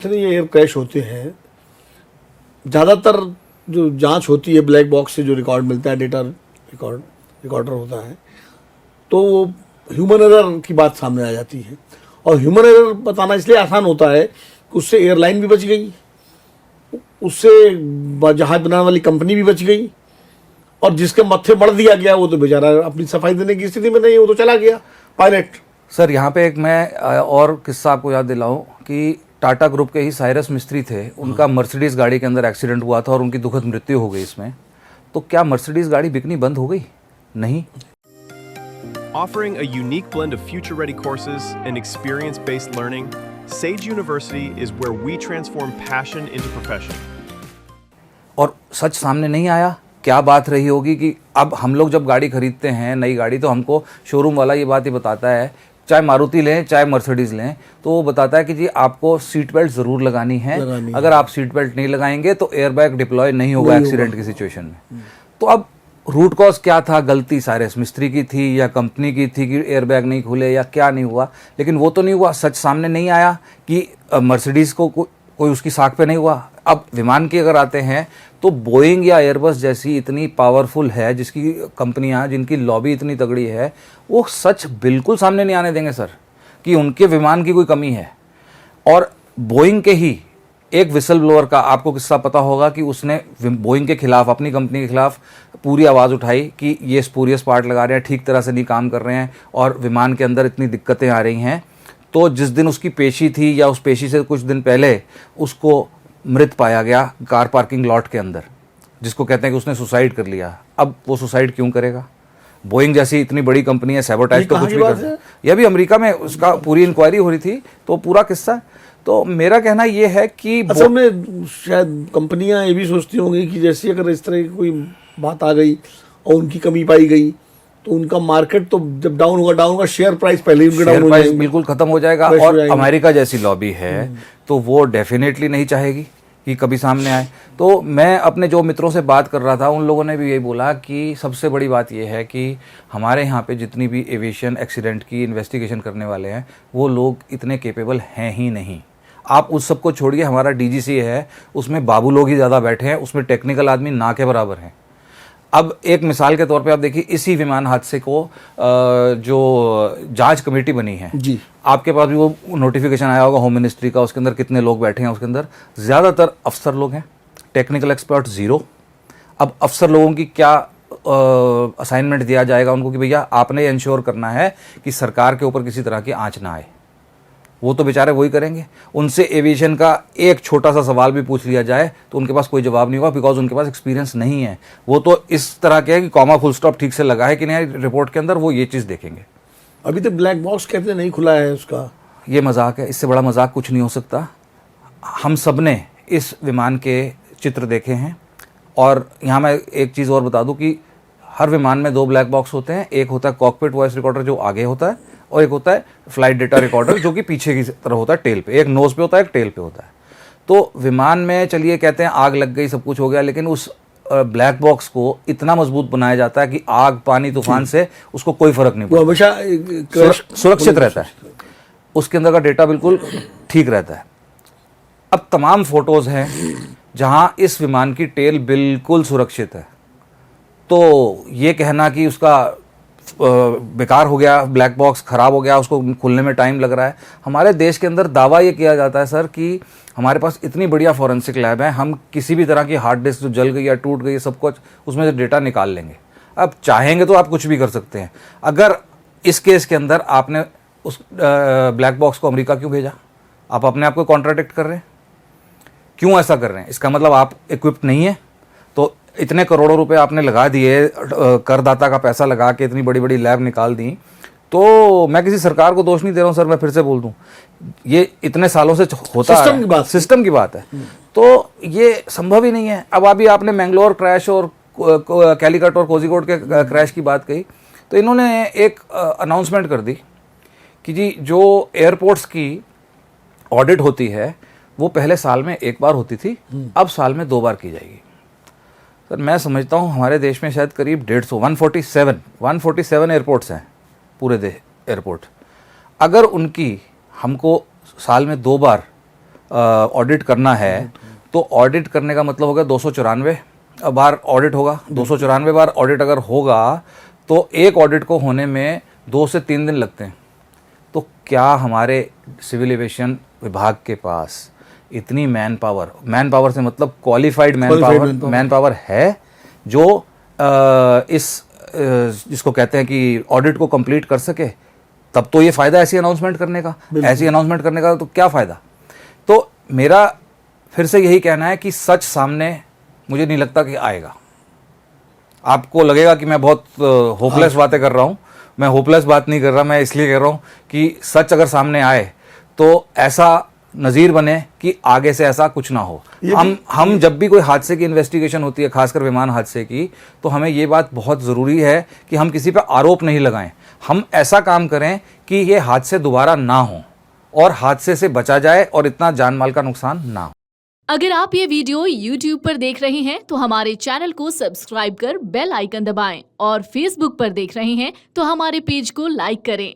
जितने ये air crash होते हैं, ज़्यादातर जो जांच होती है ब्लैक बॉक्स से जो रिकॉर्ड मिलता है, डेटा रिकॉर्डर होता है, तो वो ह्यूमन एरर की बात सामने आ जाती है। और ह्यूमन एरर बताना इसलिए आसान होता है कि उससे एयरलाइन भी बच गई, उससे जहाज बनाने वाली कंपनी भी बच गई, और जिसके मत्थे बढ़ दिया गया वो तो बेचारा अपनी सफाई देने की स्थिति में नहीं, वो तो चला गया पायलट। सर यहाँ पे एक मैं और किस्सा आपको याद दिलाऊं कि टाटा ग्रुप के ही साइरस मिस्त्री थे, उनका मर्सिडीज गाड़ी के अंदर एक्सीडेंट हुआ था और उनकी दुखद मृत्यु हो गई इसमें। तो क्या मर्सिडीज गाड़ी बिकनी बंद हो गई? नहीं। Offering a unique blend of future-ready courses and experience-based learning, Sage University is where we transform passion into profession. और सच सामने नहीं आया, क्या बात रही होगी कि अब हम लोग जब गाड़ी खरीदते हैं नई गाड़ी, तो हमको शोरूम वाला ये बात ही बताता है, चाहे मारुति लें चाहे मर्सिडीज़ लें, तो वो बताता है कि जी आपको सीट बेल्ट ज़रूर लगानी है। अगर आप सीट बेल्ट नहीं लगाएंगे तो एयरबैग डिप्लॉय नहीं होगा एक्सीडेंट की सिचुएशन में। तो अब रूट कॉज क्या था? गलती साइरस मिस्त्री की थी या कंपनी की थी कि एयरबैग नहीं खुले या क्या नहीं हुआ? लेकिन वो तो नहीं हुआ, सच सामने नहीं आया कि मर्सिडीज़ को कोई उसकी साख पे नहीं हुआ। अब विमान की अगर आते हैं तो बोइंग या एयरबस जैसी इतनी पावरफुल है, जिसकी कंपनियां, जिनकी लॉबी इतनी तगड़ी है, वो सच बिल्कुल सामने नहीं आने देंगे सर कि उनके विमान की कोई कमी है। और बोइंग के ही एक विसल ब्लोअर का आपको किस्सा पता होगा कि उसने बोइंग के खिलाफ, अपनी कंपनी के खिलाफ पूरी आवाज़ उठाई कि ये स्पूरियस पार्ट लगा रहे हैं, ठीक तरह से नहीं काम कर रहे हैं और विमान के अंदर इतनी दिक्कतें आ रही हैं। तो जिस दिन उसकी पेशी थी या उस पेशी से कुछ दिन पहले उसको मृत पाया गया कार पार्किंग लॉट के अंदर, जिसको कहते हैं कि उसने सुसाइड कर लिया। अब वो सुसाइड क्यों करेगा? बोइंग जैसी इतनी बड़ी कंपनी है, सैबोटेज तो कुछ भी कर, यह भी अमेरिका में उसका पूरी इंक्वायरी हो रही थी, तो पूरा किस्सा। तो मेरा कहना ये है कि असल में शायद कंपनियां ये भी सोचती होंगी कि जैसे अगर इस तरह की कोई बात आ गई और उनकी कमी पाई गई तो उनका मार्केट तो जब डाउन होगा शेयर प्राइस पहले ही डाउन हो जाएगा, बिल्कुल खत्म हो जाएगा। और अमेरिका जैसी लॉबी है तो वो डेफिनेटली नहीं चाहेगी कि कभी सामने आए। तो मैं अपने जो मित्रों से बात कर रहा था, उन लोगों ने भी यही बोला कि सबसे बड़ी बात यह है कि हमारे यहाँ पे जितनी भी एविएशन एक्सीडेंट की इन्वेस्टिगेशन करने वाले हैं, वो लोग इतने केपेबल हैं ही नहीं। आप उस सब को छोड़िए, हमारा डीजीसी है, उसमें बाबू लोग ही ज़्यादा बैठे हैं, उसमें टेक्निकल आदमी ना के बराबर हैं। अब एक मिसाल के तौर पे आप देखिए, इसी विमान हादसे को जो जांच कमेटी बनी है जी, आपके पास भी वो नोटिफिकेशन आया होगा होम मिनिस्ट्री का, उसके अंदर कितने लोग बैठे हैं? उसके अंदर ज़्यादातर अफसर लोग हैं, टेक्निकल एक्सपर्ट ज़ीरो। अब अफसर लोगों की क्या असाइनमेंट दिया जाएगा उनको कि भैया आपने इंश्योर करना है कि सरकार के ऊपर किसी तरह की आंच ना आए। वो तो बेचारे वही करेंगे। उनसे एविएशन का एक छोटा सा सवाल भी पूछ लिया जाए तो उनके पास कोई जवाब नहीं होगा, बिकॉज उनके पास एक्सपीरियंस नहीं है। वो तो इस तरह के है कि कॉमा फुल स्टॉप ठीक से लगा है कि नहीं रिपोर्ट के अंदर, वो ये चीज़ देखेंगे। अभी तो ब्लैक बॉक्स कहते नहीं खुला है उसका, ये मजाक है, इससे बड़ा मजाक कुछ नहीं हो सकता। हम सब ने इस विमान के चित्र देखे हैं। और यहाँ मैं एक चीज़ और बता दूँ कि हर विमान में 2 ब्लैक बॉक्स होते हैं। एक होता है कॉकपिट वॉइस रिकॉर्डर जो आगे होता है, और एक होता है फ्लाइट डेटा रिकॉर्डर जो कि पीछे की तरह होता है, टेल पे। एक नोज पे होता है, एक टेल पे होता है। तो विमान में चलिए कहते हैं आग लग गई, सब कुछ हो गया, लेकिन उस ब्लैक बॉक्स को इतना मजबूत बनाया जाता है कि आग, पानी, तूफान से उसको कोई फर्क नहीं पड़ता, हमेशा सुरक्षित रहता है। उसके अंदर का डेटा बिल्कुल ठीक रहता है। अब तमाम फोटोज हैं जहां इस विमान की टेल बिल्कुल सुरक्षित है। तो ये कहना कि उसका बेकार हो गया, ब्लैक बॉक्स खराब हो गया, उसको खुलने में टाइम लग रहा है, हमारे देश के अंदर दावा ये किया जाता है सर कि हमारे पास इतनी बढ़िया फॉरेंसिक लैब है, हम किसी भी तरह की हार्ड डिस्क जो जल गई या टूट गई सब कुछ उसमें से डेटा निकाल लेंगे। अब चाहेंगे तो आप कुछ भी कर सकते हैं। अगर इस केस के अंदर आपने उस ब्लैक बॉक्स को अमेरिका क्यों भेजा? आप अपने आप को कॉन्ट्राडिक्ट कर रहे हैं। क्यों ऐसा कर रहे हैं? इसका मतलब आप इक्विप्ड नहीं है। तो इतने करोड़ों रुपए आपने लगा दिए, करदाता का पैसा लगा के इतनी बड़ी बड़ी लैब निकाल दी। तो मैं किसी सरकार को दोष नहीं दे रहा हूं सर, मैं फिर से बोल दूं, ये इतने सालों से होता है, सिस्टम की बात है। तो ये संभव ही नहीं है। अब अभी आपने मैंगलोर क्रैश और कैलीकट और कोझिकोड के क्रैश की बात कही, तो इन्होंने एक अनाउंसमेंट कर दी कि जी जो एयरपोर्ट्स की ऑडिट होती है वो पहले साल में 1 बार होती थी, अब साल में 2 बार की जाएगी। सर मैं समझता हूँ हमारे देश में शायद करीब 147 एयरपोर्ट्स हैं, पूरे एयरपोर्ट। अगर उनकी हमको साल में 2 बार ऑडिट करना है तो ऑडिट करने का मतलब होगा 294 बार ऑडिट होगा। 294 बार ऑडिट अगर होगा तो एक ऑडिट को होने में 2 से 3 दिन लगते हैं। तो क्या हमारे सिविल एविएशन विभाग के पास इतनी मैन पावर से मतलब क्वालिफाइड मैन पावर है जो जिसको कहते हैं कि ऑडिट को कंप्लीट कर सके? तब तो ये फायदा ऐसी अनाउंसमेंट करने का। ऐसी अनाउंसमेंट करने का तो क्या फायदा? तो मेरा फिर से यही कहना है कि सच सामने मुझे नहीं लगता कि आएगा। आपको लगेगा कि मैं बहुत होपलेस बातें कर रहा हूं। मैं होपलेस बात नहीं कर रहा, मैं इसलिए कह रहा हूं कि सच अगर सामने आए तो ऐसा नज़ीर बने कि आगे से ऐसा कुछ ना हो। हम जब भी कोई हादसे की इन्वेस्टिगेशन होती है, खासकर विमान हादसे की, तो हमें ये बात बहुत ज़रूरी है कि हम किसी पर आरोप नहीं लगाएं। हम ऐसा काम करें कि ये हादसे दोबारा ना हो और हादसे से बचा जाए और इतना जान माल का नुकसान ना हो। अगर आप ये वीडियो YouTube पर देख रहे हैं तो हमारे चैनल को सब्सक्राइब कर बेल आइकन दबाएं और Facebook पर देख रहे हैं तो हमारे पेज को लाइक करें।